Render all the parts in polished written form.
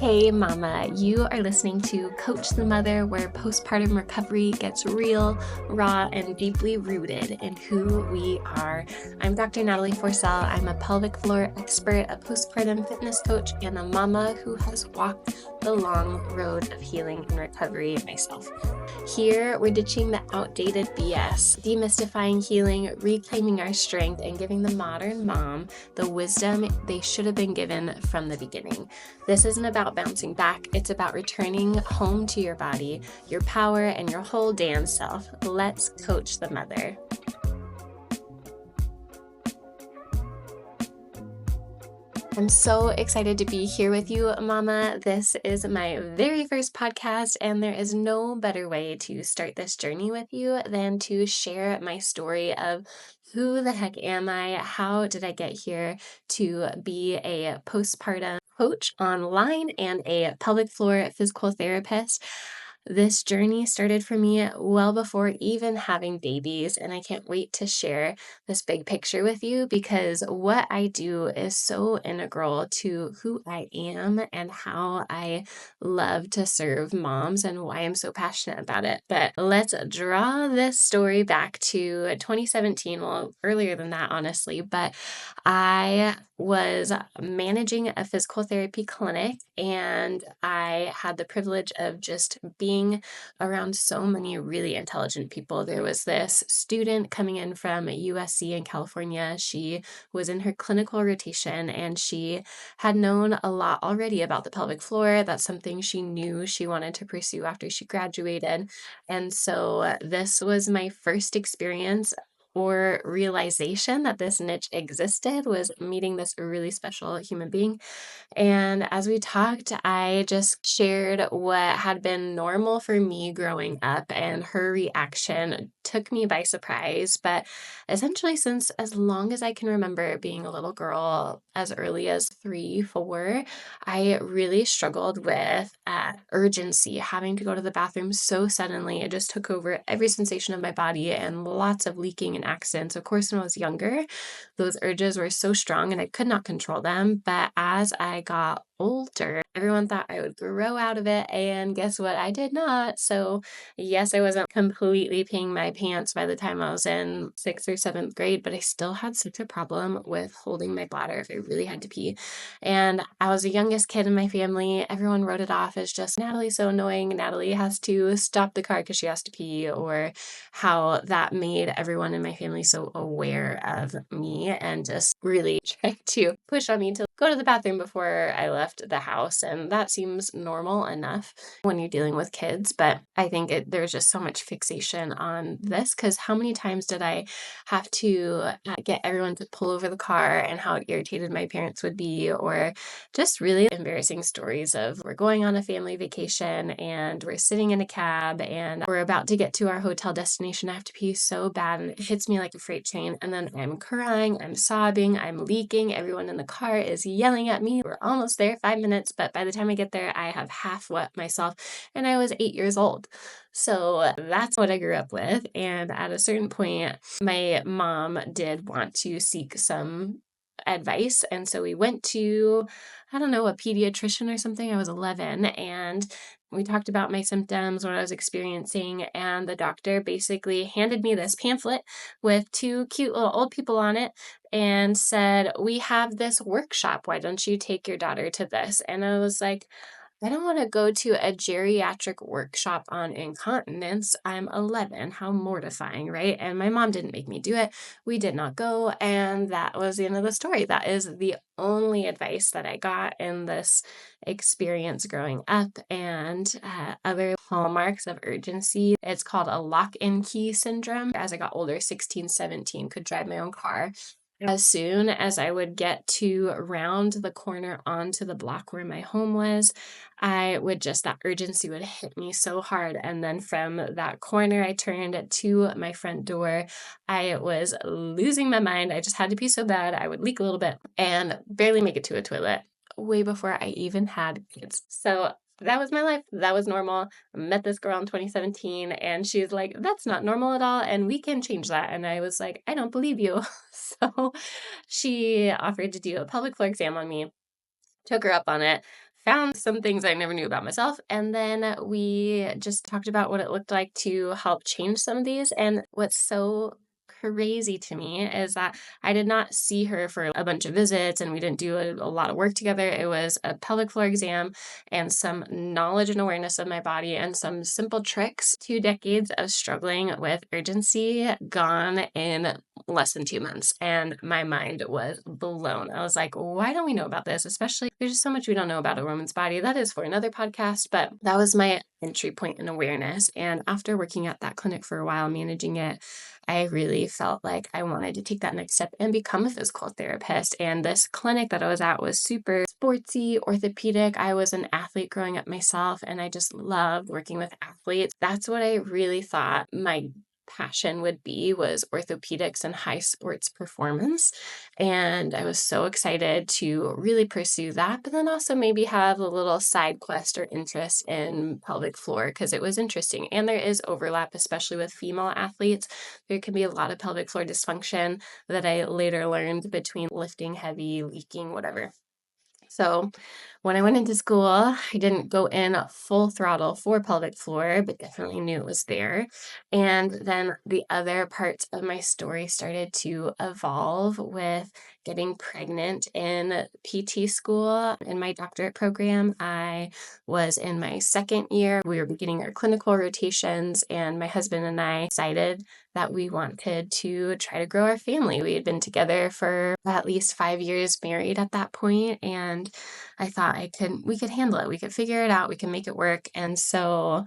Hey mama, you are listening to Coach the Mother, where postpartum recovery gets real, raw, and deeply rooted in who we are. I'm Dr. Natalie Forsell. I'm a pelvic floor expert, a postpartum fitness coach, and a mama who has walked the long road of healing and recovery myself. Here, we're ditching the outdated BS, demystifying healing, reclaiming our strength, and giving the modern mom the wisdom they should have been given from the beginning. This isn't about bouncing back, it's about returning home to your body, your power, and your whole damn self. Let's coach the mother. I'm so excited to be here with you, Mama. This is my very first podcast, and there is no better way to start this journey with you than to share my story of who the heck am I? How did I get here to be a postpartum coach online and a pelvic floor physical therapist? This journey started for me well before even having babies, and I can't wait to share this big picture with you because what I do is so integral to who I am and how I love to serve moms and why I'm so passionate about it. But let's draw this story back to 2017, well, earlier than that, honestly, but I was managing a physical therapy clinic, and I had the privilege of just being around so many really intelligent people. There was this student coming in from USC in California. She was in her clinical rotation, and she had known a lot already about the pelvic floor. That's something she knew she wanted to pursue after she graduated. And so this was my first experience or realization that this niche existed, was meeting this really special human being. And as we talked, I just shared what had been normal for me growing up, and her reaction took me by surprise. But essentially, since as long as I can remember being a little girl, as early as 3, 4, I really struggled with urgency, having to go to the bathroom so suddenly. It just took over every sensation of my body and lots of leaking and accidents. Of course, when I was younger, those urges were so strong and I could not control them. But as I got older, everyone thought I would grow out of it. And guess what? I did not. So yes, I wasn't completely peeing my pants by the time I was in 6th or 7th grade, but I still had such a problem with holding my bladder if I really had to pee. And I was the youngest kid in my family. Everyone wrote it off as just, Natalie's so annoying. Natalie has to stop the car because she has to pee, or how that made everyone in my family so aware of me and just really trying to push on me to go to the bathroom before I left the house. And that seems normal enough when you're dealing with kids. But I think there's just so much fixation on this, because how many times did I have to get everyone to pull over the car, and how irritated my parents would be, or just really embarrassing stories of we're going on a family vacation and we're sitting in a cab and we're about to get to our hotel destination. I have to pee so bad and it hits me like a freight train, and then I'm crying, I'm sobbing, I'm leaking, everyone in the car is yelling at me. We're almost there, 5 minutes, but by the time I get there, I have half wet myself, and I was 8 years old. So that's what I grew up with. And at a certain point, my mom did want to seek some advice. And so we went to, I don't know, a pediatrician or something. I was 11, and we talked about my symptoms, what I was experiencing, and the doctor basically handed me this pamphlet with 2 cute little old people on it and said, "We have this workshop. Why don't you take your daughter to this?" And I was like, I don't want to go to a geriatric workshop on incontinence. I'm 11. How mortifying, right? And my mom didn't make me do it. We did not go. And that was the end of the story. That is the only advice that I got in this experience growing up. And other hallmarks of urgency, it's called a lock-in key syndrome. As I got older, 16, 17, could drive my own car. As soon as I would get to round the corner onto the block where my home was, that urgency would hit me so hard. And then from that corner, I turned to my front door. I was losing my mind. I just had to pee so bad. I would leak a little bit and barely make it to a toilet way before I even had kids. So that was my life. That was normal. I met this girl in 2017, and she's like, "That's not normal at all, and we can change that." And I was like, "I don't believe you." So she offered to do a pelvic floor exam on me, took her up on it, found some things I never knew about myself. And then we just talked about what it looked like to help change some of these. And what's so crazy to me is that I did not see her for a bunch of visits and we didn't do a lot of work together. It was a pelvic floor exam and some knowledge and awareness of my body and some simple tricks. 2 decades of struggling with urgency gone in less than 2 months. And my mind was blown. I was like, why don't we know about this? Especially, there's just so much we don't know about a woman's body. That is for another podcast, but that was my entry point in awareness. And after working at that clinic for a while, managing it, I really felt like I wanted to take that next step and become a physical therapist. And this clinic that I was at was super sportsy, orthopedic. I was an athlete growing up myself, and I just loved working with athletes. That's what I really thought my passion would be, was orthopedics and high sports performance. And I was so excited to really pursue that, but then also maybe have a little side quest or interest in pelvic floor because it was interesting. And there is overlap, especially with female athletes. There can be a lot of pelvic floor dysfunction that I later learned between lifting heavy, leaking, whatever. So when I went into school, I didn't go in full throttle for pelvic floor, but definitely knew it was there. And then the other parts of my story started to evolve with getting pregnant in PT school. In my doctorate program, I was in my second year. We were beginning our clinical rotations, and my husband and I decided that we wanted to try to grow our family. We had been together for at least 5 years, married at that point, and I thought we could handle it. We could figure it out. We can make it work. And so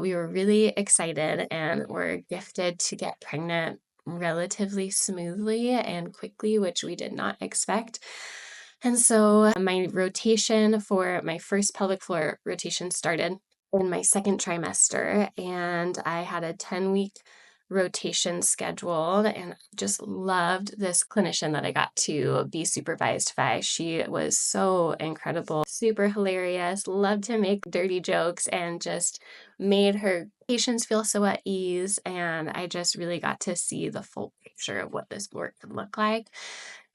we were really excited and were gifted to get pregnant relatively smoothly and quickly, which we did not expect. And so my rotation for my first pelvic floor rotation started in my second trimester, and I had a 10-week rotation scheduled and just loved this clinician that I got to be supervised by. She was so incredible, super hilarious, loved to make dirty jokes, and just made her patients feel so at ease. And I just really got to see the full picture of what this work could look like.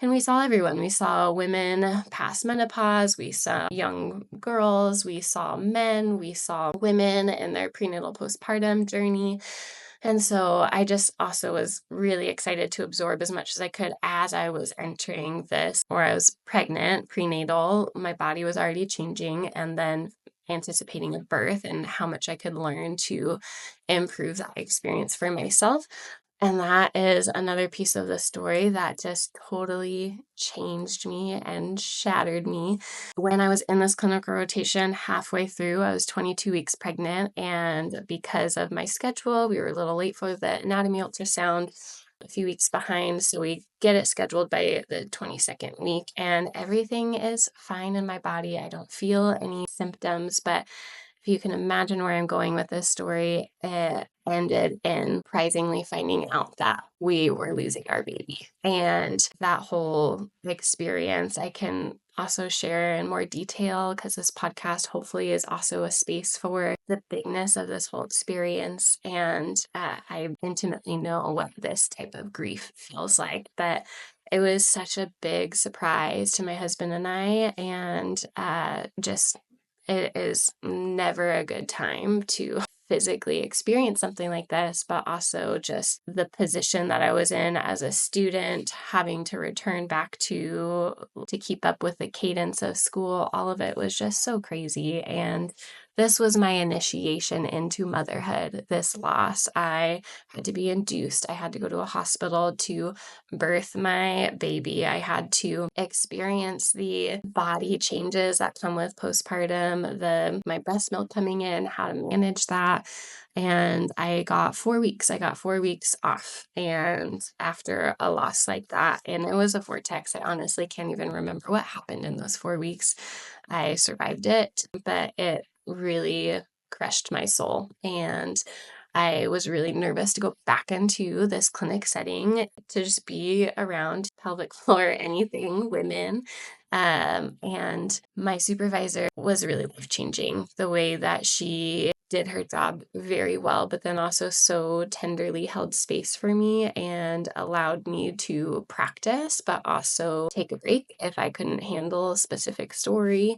And we saw everyone. We saw women past menopause, we saw young girls, we saw men, we saw women in their prenatal postpartum journey. And so I just also was really excited to absorb as much as I could as I was entering this, or I was pregnant, prenatal. My body was already changing, and then anticipating a birth and how much I could learn to improve that experience for myself. And that is another piece of the story that just totally changed me and shattered me. When I was in this clinical rotation, halfway through, I was 22 weeks pregnant. And because of my schedule, we were a little late for the anatomy ultrasound, a few weeks behind. So we get it scheduled by the 22nd week, and everything is fine in my body. I don't feel any symptoms, but if you can imagine where I'm going with this story, it ended in surprisingly finding out that we were losing our baby. And that whole experience, I can also share in more detail because this podcast hopefully is also a space for the bigness of this whole experience. And I intimately know what this type of grief feels like. But it was such a big surprise to my husband and I, and just it is never a good time to physically experience something like this, but also just the position that I was in as a student, having to return back to keep up with the cadence of school. All of it was just so crazy. And this was my initiation into motherhood, this loss. I had to be induced. I had to go to a hospital to birth my baby. I had to experience the body changes that come with postpartum, my breast milk coming in, how to manage that. And I got 4 weeks. I got 4 weeks off. And after a loss like that, and it was a vortex, I honestly can't even remember what happened in those 4 weeks. I survived it, but it really crushed my soul. And I was really nervous to go back into this clinic setting to just be around pelvic floor, anything, women. And my supervisor was really life-changing. The way that she did her job very well, but then also so tenderly held space for me and allowed me to practice, but also take a break if I couldn't handle a specific story.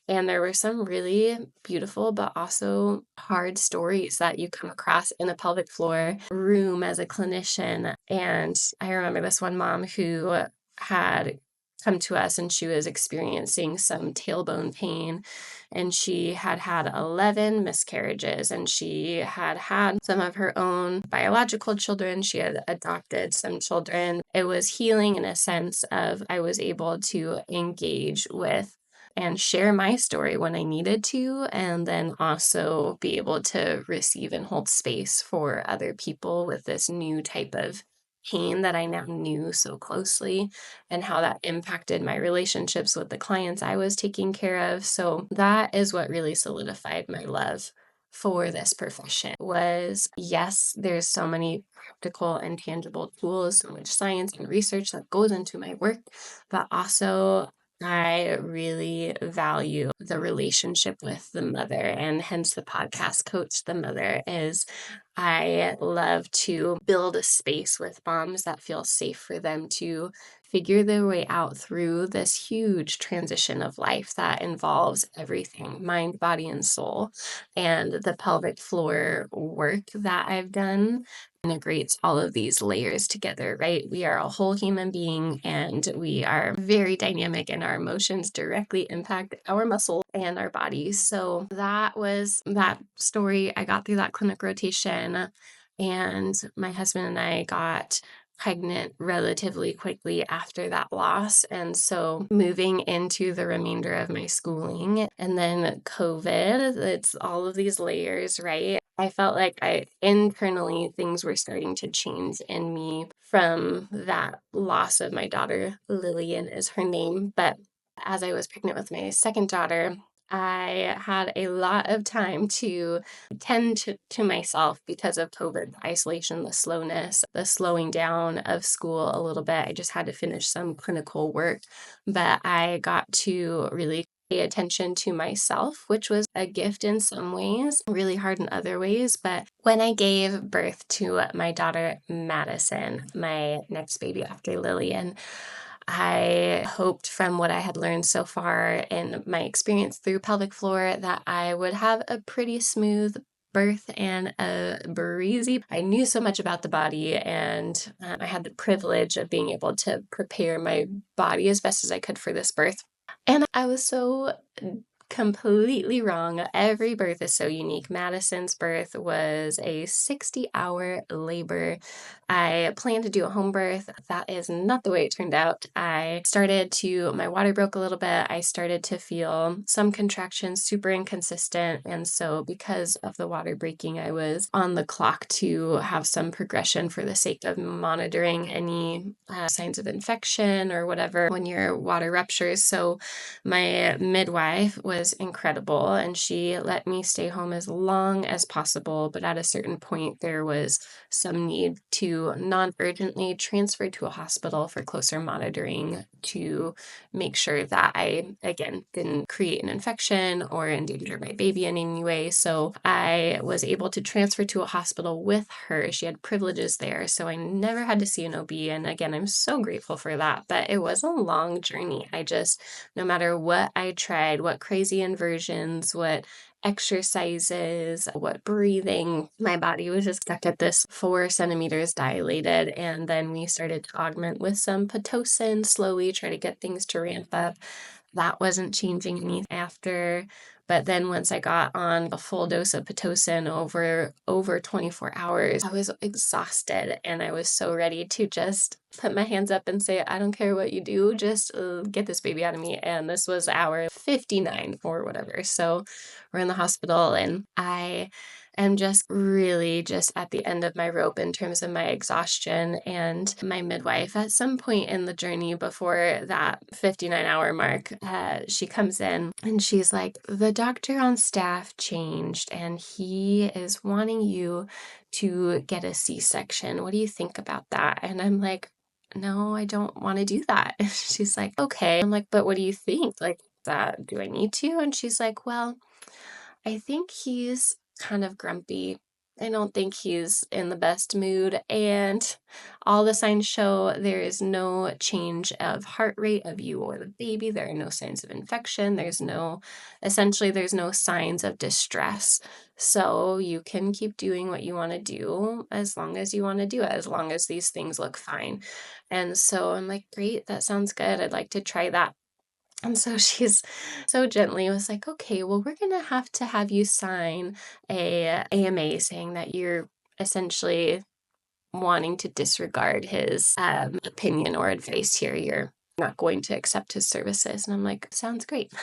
And there were some really beautiful, but also hard stories that you come across in the pelvic floor room as a clinician. And I remember this one mom who had come to us and she was experiencing some tailbone pain, and she had had 11 miscarriages, and she had had some of her own biological children. She had adopted some children. It was healing in a sense of I was able to engage with and share my story when I needed to, and then also be able to receive and hold space for other people with this new type of pain that I now knew so closely, and how that impacted my relationships with the clients I was taking care of. So that is what really solidified my love for this profession. Was, yes, there's so many practical and tangible tools, so much science and research that goes into my work, but also I really value the relationship with the mother, and hence the podcast Coach the Mother. Is I love to build a space with moms that feel safe for them to figure their way out through this huge transition of life that involves everything, mind, body, and soul. And the pelvic floor work that I've done integrates all of these layers together, right? We are a whole human being, and we are very dynamic, and our emotions directly impact our muscles and our bodies. So that was that story. I got through that clinic rotation, and my husband and I got pregnant relatively quickly after that loss. And so moving into the remainder of my schooling, and then COVID, it's all of these layers, right? I felt like internally things were starting to change in me from that loss of my daughter. Lillian is her name. But as I was pregnant with my second daughter, I had a lot of time to tend to myself because of COVID, the isolation, the slowness, the slowing down of school a little bit. I just had to finish some clinical work, but I got to really pay attention to myself, which was a gift in some ways, really hard in other ways. But when I gave birth to my daughter, Madison, my next baby after Lillian, I hoped from what I had learned so far in my experience through pelvic floor that I would have a pretty smooth birth and a breezy. I knew so much about the body, and I had the privilege of being able to prepare my body as best as I could for this birth. And I was so completely wrong. Every birth is so unique. Madison's birth was a 60-hour labor. I planned to do a home birth. That is not the way it turned out. My water broke a little bit. I started to feel some contractions, super inconsistent. And so because of the water breaking, I was on the clock to have some progression for the sake of monitoring any signs of infection or whatever when your water ruptures. So my midwife was incredible, and she let me stay home as long as possible. But at a certain point, there was some need to non-urgently transfer to a hospital for closer monitoring to make sure that I, again, didn't create an infection or endanger my baby in any way. So I was able to transfer to a hospital with her. She had privileges there, so I never had to see an OB. And again, I'm so grateful for that. But it was a long journey. No matter what I tried, what crazy inversions, what exercises, what breathing, my body was just stuck at this 4 centimeters dilated. And then we started to augment with some Pitocin, slowly try to get things to ramp up. That wasn't changing any after. But then once I got on a full dose of Pitocin over 24 hours, I was exhausted, and I was so ready to just put my hands up and say, I don't care what you do, just get this baby out of me. And this was hour 59 or whatever. So we're in the hospital, and I am just really just at the end of my rope in terms of my exhaustion. And my midwife, at some point in the journey before that 59-hour mark, she comes in and she's like, the doctor on staff changed, and he is wanting you to get a C-section. What do you think about that? And I'm like, no, I don't want to do that. She's like, okay. I'm like, but what do you think? Like, that, do I need to? And she's like, well, I think he's kind of grumpy. I don't think he's in the best mood, and all the signs show there is no change of heart rate of you or the baby. There are no signs of infection. Essentially, there's no signs of distress. So you can keep doing what you want to do as long as you want to do it, as long as these things look fine. And so I'm like, great, that sounds good. I'd like to try that. And so she's so gently was like, okay, well, we're going to have you sign a AMA saying that you're essentially wanting to disregard his opinion or advice here. You're not going to accept his services. And I'm like, sounds great.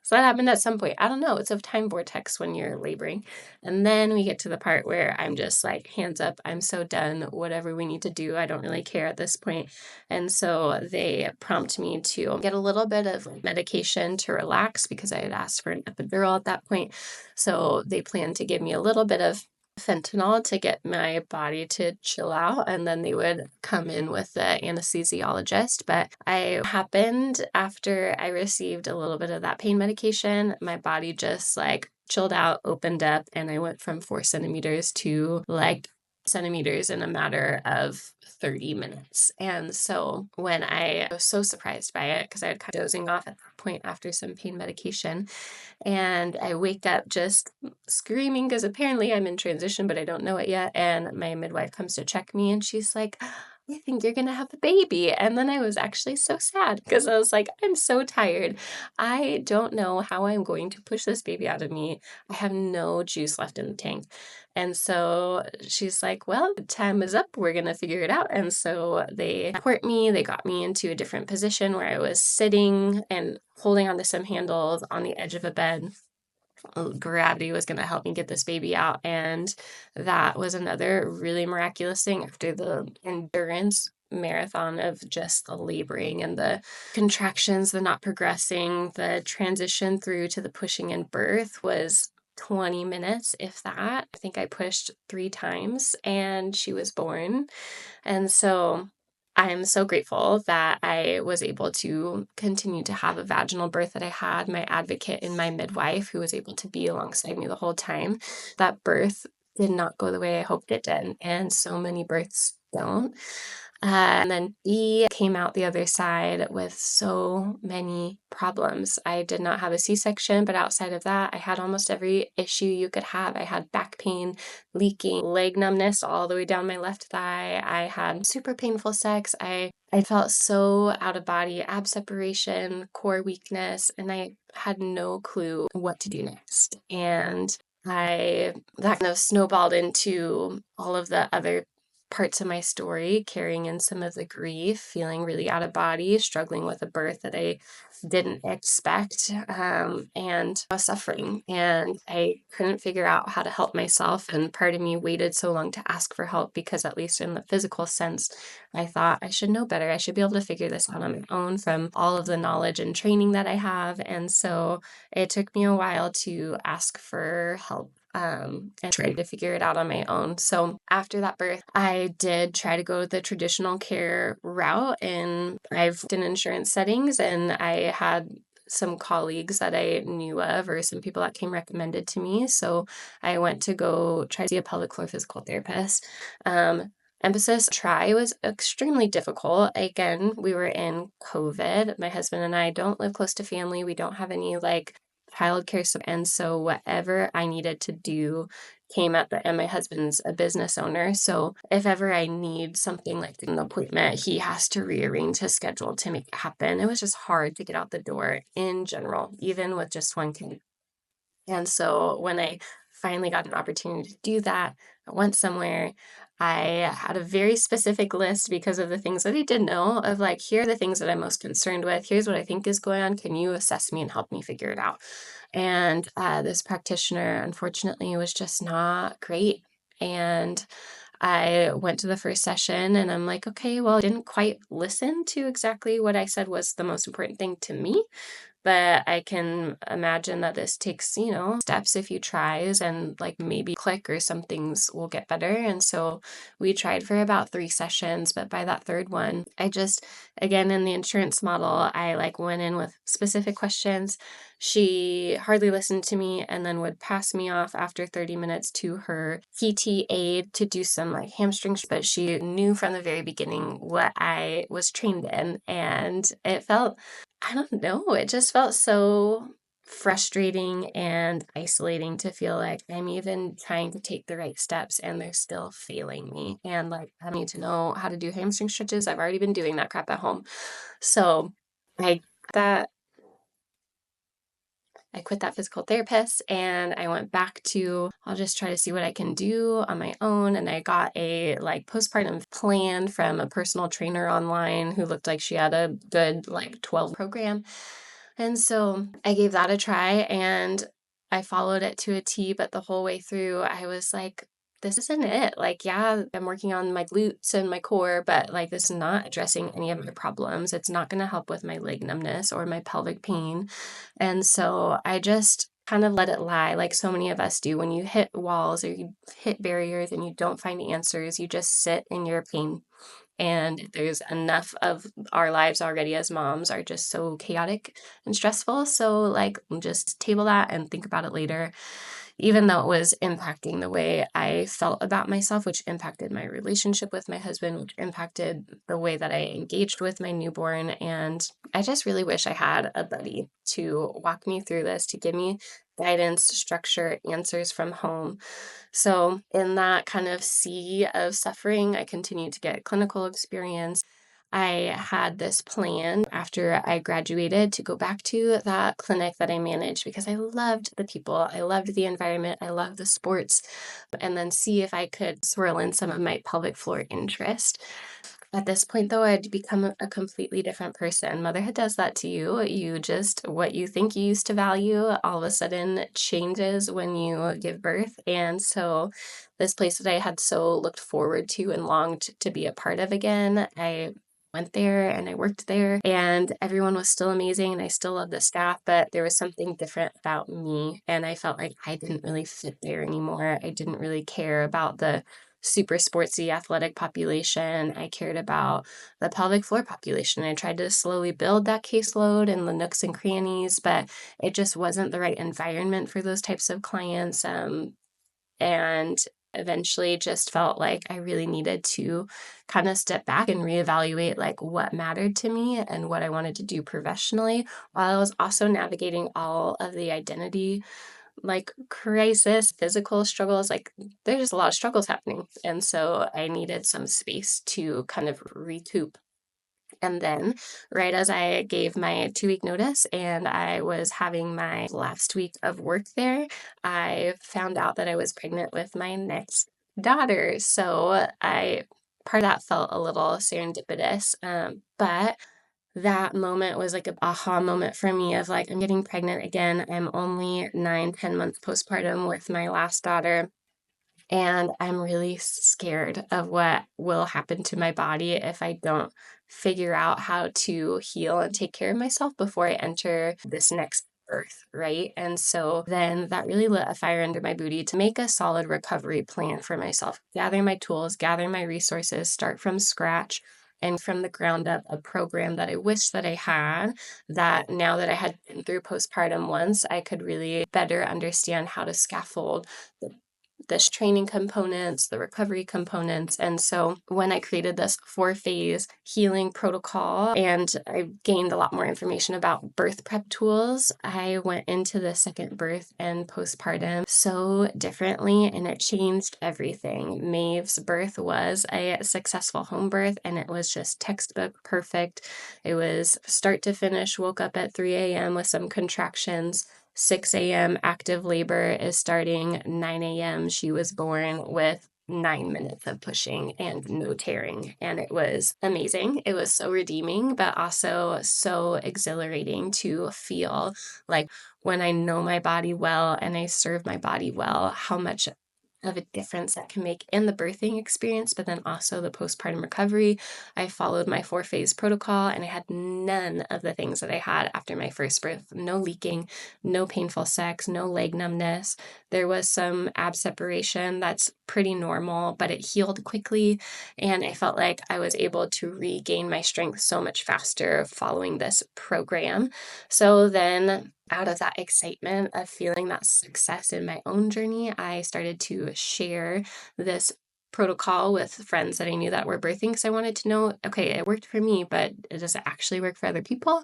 So that happened at some point. I don't know. It's a time vortex when you're laboring. And then we get to the part where I'm just like, hands up, I'm so done. Whatever we need to do, I don't really care at this point. And so they prompt me to get a little bit of medication to relax because I had asked for an epidural at that point. So they plan to give me a little bit of fentanyl to get my body to chill out, and then they would come in with the anesthesiologist. But I happened after I received a little bit of that pain medication, my body just like chilled out, opened up, and I went from 4 centimeters to like centimeters in a matter of 30 minutes. And so when I was so surprised by it, because I had kind of dozing off at that point after some pain medication, and I wake up just screaming because apparently I'm in transition, but I don't know it yet. And my midwife comes to check me and she's like, I think you're going to have a baby. And then I was actually so sad because I was like, I'm so tired. I don't know how I'm going to push this baby out of me. I have no juice left in the tank. And so she's like, well, time is up. We're going to figure it out. And so they support me. They got me into a different position where I was sitting and holding onto some handles on the edge of a bed. Gravity was going to help me get this baby out. And that was another really miraculous thing after the endurance marathon of just the laboring and the contractions, the not progressing, the transition through to the pushing and birth was 20 minutes, if that. I think I pushed 3 times and she was born. And so I'm so grateful that I was able to continue to have a vaginal birth, that I had my advocate and my midwife who was able to be alongside me the whole time. That birth did not go the way I hoped it did, and so many births don't. And then B came out the other side with so many problems. I did not have a C-section, but outside of that, I had almost every issue you could have. I had back pain, leaking, leg numbness all the way down my left thigh. I had super painful sex. I felt so out of body, ab separation, core weakness, and I had no clue what to do next. And that kind of snowballed into all of the other parts of my story, carrying in some of the grief, feeling really out of body, struggling with a birth that I didn't expect, and I was suffering. And I couldn't figure out how to help myself. And part of me waited so long to ask for help because, at least in the physical sense, I thought I should know better. I should be able to figure this out on my own from all of the knowledge and training that I have. And so it took me a while to ask for help and try to figure it out on my own. So after that birth, I did try to go the traditional care route, and I've done insurance settings, and I had some colleagues that I knew of or some people that came recommended to me. So I went to go try to see a pelvic floor physical therapist. Emphasis try was extremely difficult. Again, we were in COVID. My husband and I don't live close to family. We don't have any like childcare support. And so whatever I needed to do came at and my husband's a business owner. So if ever I need something like an appointment, he has to rearrange his schedule to make it happen. It was just hard to get out the door in general, even with just one kid. And so when I finally got an opportunity to do that, I went somewhere. I had a very specific list because of the things that I did know of like, here are the things that I'm most concerned with. Here's what I think is going on. Can you assess me and help me figure it out? And this practitioner, unfortunately, was just not great. And I went to the first session and I'm like, okay, well, I didn't quite listen to exactly what I said was the most important thing to me. But I can imagine that this takes, steps, a few tries, and like maybe click or some things will get better. And so we tried for about 3 sessions, but by that third one, again, in the insurance model, I like went in with specific questions. she hardly listened to me and then would pass me off after 30 minutes to her PT aide to do some like hamstring, but she knew from the very beginning what I was trained in. And it felt, I don't know, it just felt so frustrating and isolating to feel like I'm even trying to take the right steps and they're still failing me. And like, I need to know how to do hamstring stretches. I've already been doing that crap at home. So I that I quit that physical therapist and I went back to, I'll just try to see what I can do on my own. And I got a like postpartum plan from a personal trainer online who looked like she had a good like 12 program. And so I gave that a try and I followed it to a T, but the whole way through I was like, this isn't it. Like, yeah, I'm working on my glutes and my core, but like this is not addressing any of my problems. It's not going to help with my leg numbness or my pelvic pain. And so I just kind of let it lie, like so many of us do. When you hit walls or you hit barriers and you don't find answers, you just sit in your pain. And there's enough of our lives already as moms are just so chaotic and stressful. So, like, just table that and think about it later, even though it was impacting the way I felt about myself, which impacted my relationship with my husband, which impacted the way that I engaged with my newborn. And I just really wish I had a buddy to walk me through this, to give me guidance, structure, answers from home. So, in that kind of sea of suffering, I continued to get clinical experience. I had this plan after I graduated to go back to that clinic that I managed because I loved the people, I loved the environment, I loved the sports, and then see if I could swirl in some of my pelvic floor interest. At this point, though, I'd become a completely different person. Motherhood does that to you. You just, what you think you used to value, all of a sudden changes when you give birth. And so, this place that I had so looked forward to and longed to be a part of again, I went there and I worked there, and everyone was still amazing. And I still love the staff, but there was something different about me. And I felt like I didn't really fit there anymore. I didn't really care about the super sportsy athletic population. I cared about the pelvic floor population. I tried to slowly build that caseload in the nooks and crannies, but it just wasn't the right environment for those types of clients. And eventually just felt like I really needed to kind of step back and reevaluate like what mattered to me and what I wanted to do professionally, while I was also navigating all of the identity like crisis, physical struggles, like there's just a lot of struggles happening. And so I needed some space to kind of recoup. And then, right as I gave my 2-week notice and I was having my last week of work there, I found out that I was pregnant with my next daughter. So part of that felt a little serendipitous. But that moment was like an aha moment for me of like, I'm getting pregnant again. I'm only 9, 10 months postpartum with my last daughter. And I'm really scared of what will happen to my body if I don't figure out how to heal and take care of myself before I enter this next birth, right? And so then that really lit a fire under my booty to make a solid recovery plan for myself, gather my tools, gather my resources, start from scratch. And from the ground up, a program that I wish that I had, that now that I had been through postpartum once, I could really better understand how to scaffold this training components, the recovery components. And so when I created this 4-phase healing protocol and I gained a lot more information about birth prep tools, I went into the second birth and postpartum so differently, and it changed everything. Maeve's birth was a successful home birth, and it was just textbook perfect. It was start to finish, woke up at 3 a.m. with some contractions. 6 a.m. active labor is starting. 9 a.m. she was born with 9 minutes of pushing and no tearing. And it was amazing. It was so redeeming, but also so exhilarating to feel like when I know my body well and I serve my body well, how much of a difference that can make in the birthing experience, but then also the postpartum recovery. I followed my 4-phase protocol and I had none of the things that I had after my first birth. No leaking, no painful sex, no leg numbness. There was some ab separation that's pretty normal, but it healed quickly. And I felt like I was able to regain my strength so much faster following this program. So then out of that excitement of feeling that success in my own journey, I started to share this protocol with friends that I knew that were birthing, because I wanted to know, okay, it worked for me, but does it actually work for other people?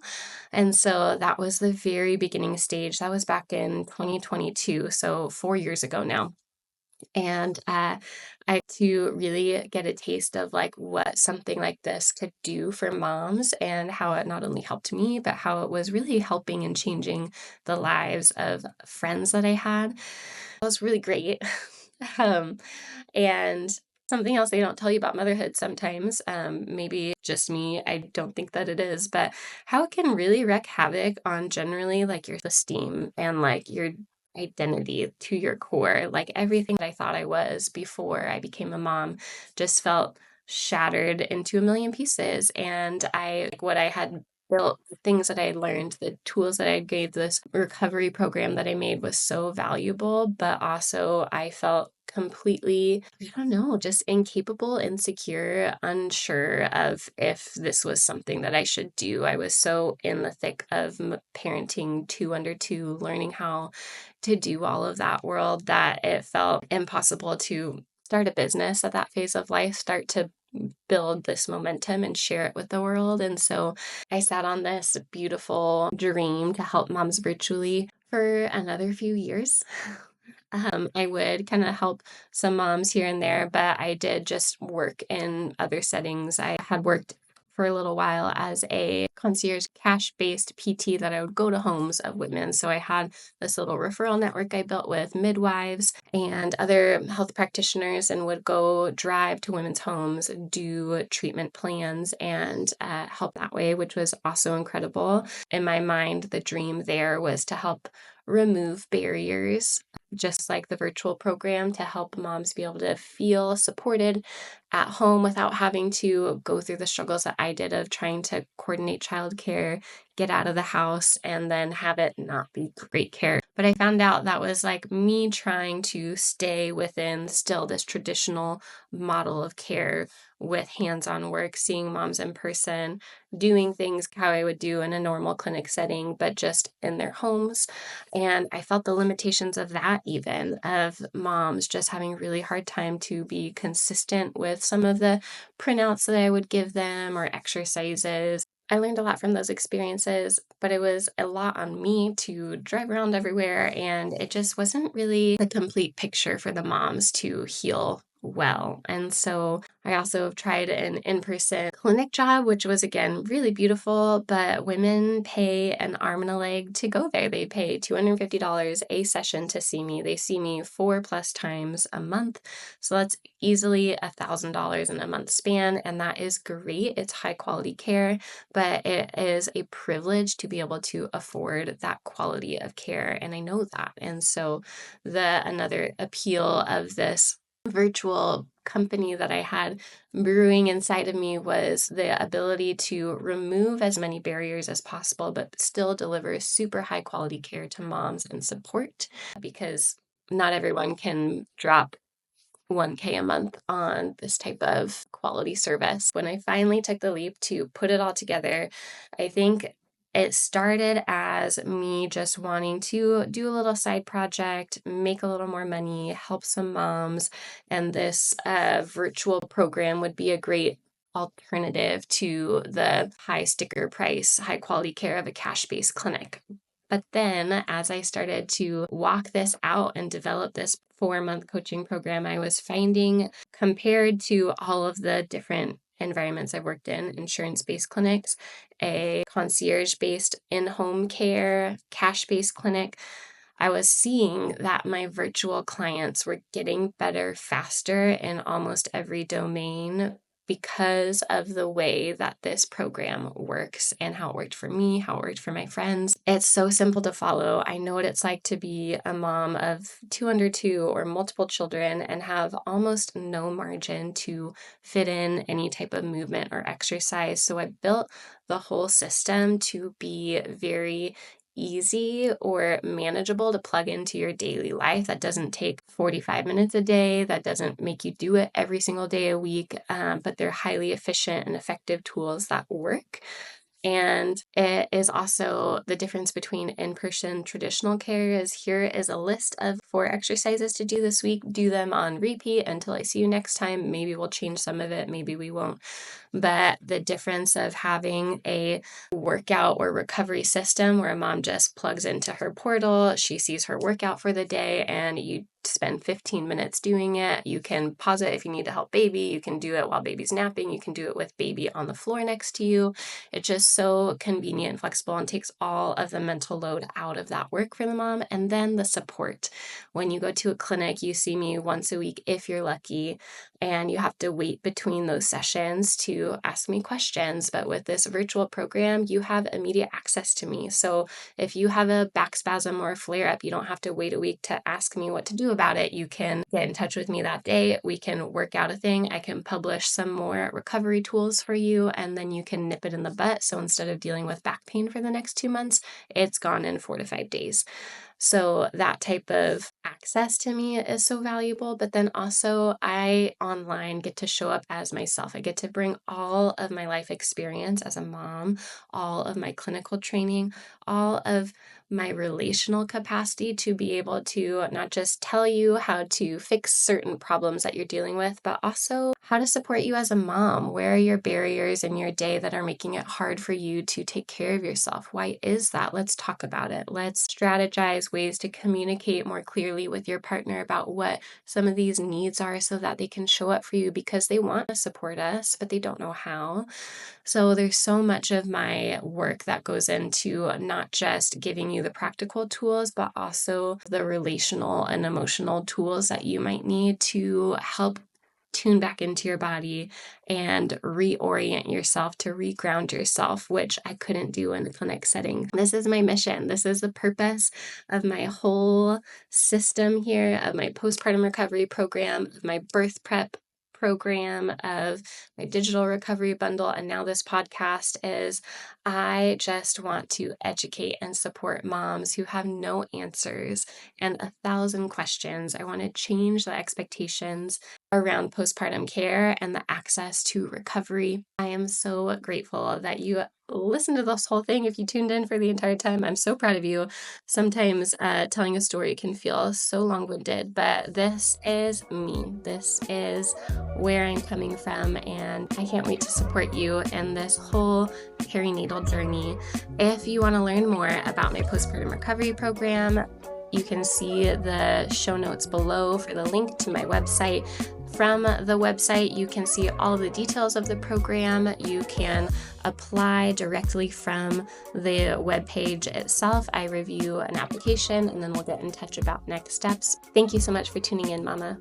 And so that was the very beginning stage. That was back in 2022, so 4 years ago now. And I to really get a taste of like what something like this could do for moms, and how it not only helped me, but how it was really helping and changing the lives of friends that I had. It was really great. um, and something else they don't tell you about motherhood sometimes, maybe just me, I don't think that it is, but how it can really wreak havoc on generally like your esteem and like your identity to your core. Like everything that I thought I was before I became a mom just felt shattered into a million pieces. And what I had built, the things that I learned, the tools that I gave, this recovery program that I made was so valuable, but also I felt completely, I don't know, just incapable, insecure, unsure of if this was something that I should do. I was so in the thick of parenting two under two, learning how to do all of that world, that it felt impossible to start a business at that phase of life, start to build this momentum and share it with the world. And so I sat on this beautiful dream to help moms virtually for another few years. I would kind of help some moms here and there, but I did just work in other settings. I had worked for a little while as a concierge cash-based PT that I would go to homes of women. So I had this little referral network I built with midwives and other health practitioners, and would go drive to women's homes, do treatment plans, and help that way, which was also incredible. In my mind, the dream there was to help remove barriers, just like the virtual program, to help moms be able to feel supported at home without having to go through the struggles that I did of trying to coordinate childcare, get out of the house, and then have it not be great care. But I found out that was like me trying to stay within still this traditional model of care with hands-on work, seeing moms in person, doing things how I would do in a normal clinic setting, but just in their homes. And I felt the limitations of that, even of moms just having a really hard time to be consistent with some of the printouts that I would give them or exercises. I learned a lot from those experiences, but it was a lot on me to drive around everywhere, and it just wasn't really the complete picture for the moms to heal well. And so I also have tried an in-person clinic job, which was again really beautiful, but women pay an arm and a leg to go there. They pay $250 a session to see me. They see me 4+ times a month. So that's easily $1,000 in a month span. And that is great. It's high quality care, but it is a privilege to be able to afford that quality of care. And I know that. And so another appeal of this virtual company that I had brewing inside of me was the ability to remove as many barriers as possible, but still deliver super high quality care to moms and support, because not everyone can drop 1K a month on this type of quality service. When I finally took the leap to put it all together, I think it started as me just wanting to do a little side project, make a little more money, help some moms, and this virtual program would be a great alternative to the high sticker price, high quality care of a cash-based clinic. But then as I started to walk this out and develop this 4-month coaching program, I was finding, compared to all of the different environments I've worked in, insurance-based clinics, a concierge-based in-home care, cash-based clinic, I was seeing that my virtual clients were getting better faster in almost every domain because of the way that this program works and how it worked for me, how it worked for my friends. It's so simple to follow. I know what it's like to be a mom of two under two or multiple children and have almost no margin to fit in any type of movement or exercise. So I built the whole system to be very easy or manageable to plug into your daily life. That doesn't take 45 minutes a day. That doesn't make you do it every single day a week, but they're highly efficient and effective tools that work. And it is also the difference between in-person traditional care is here is a list of 4 exercises to do this week. Do them on repeat until I see you next time. Maybe we'll change some of it, maybe we won't. But the difference of having a workout or recovery system where a mom just plugs into her portal, she sees her workout for the day, and you spend 15 minutes doing it. You can pause it if you need to help baby. You can do it while baby's napping. You can do it with baby on the floor next to you. It's just so convenient and flexible and takes all of the mental load out of that work for the mom. And then the support. When you go to a clinic, you see me once a week if you're lucky, and you have to wait between those sessions to ask me questions. But with this virtual program, you have immediate access to me. So if you have a back spasm or a flare up, you don't have to wait a week to ask me what to do about it. You can get in touch with me that day. We can work out a thing. I can publish some more recovery tools for you, and then you can nip it in the butt. So instead of dealing with back pain for the next 2 months, it's gone in 4 to 5 days. So that type of access to me is so valuable. But then also, I online get to show up as myself. I get to bring all of my life experience as a mom, all of my clinical training, all of my relational capacity to be able to not just tell you how to fix certain problems that you're dealing with, but also how to support you as a mom. Where are your barriers in your day that are making it hard for you to take care of yourself? Why is that? Let's talk about it. Let's strategize ways to communicate more clearly with your partner about what some of these needs are so that they can show up for you, because they want to support us, but they don't know how. So there's so much of my work that goes into not just giving you the practical tools, but also the relational and emotional tools that you might need to help tune back into your body and reorient yourself, to reground yourself, which I couldn't do in a clinic setting. This is my mission. This is the purpose of my whole system here, of my postpartum recovery program, of my birth prep program, of my digital recovery bundle, and now this podcast is I just want to educate and support moms who have no answers and 1,000 questions. I want to change the expectations around postpartum care and the access to recovery. I am so grateful that you listened to this whole thing. If you tuned in for the entire time, I'm so proud of you. Sometimes telling a story can feel so long-winded, but this is me. This is where I'm coming from, and I can't wait to support you in this whole perinatal journey. If you want to learn more about my postpartum recovery program, you can see the show notes below for the link to my website. From the website, you can see all of the details of the program. You can apply directly from the webpage itself. I review an application, and then we'll get in touch about next steps. Thank you so much for tuning in, Mama.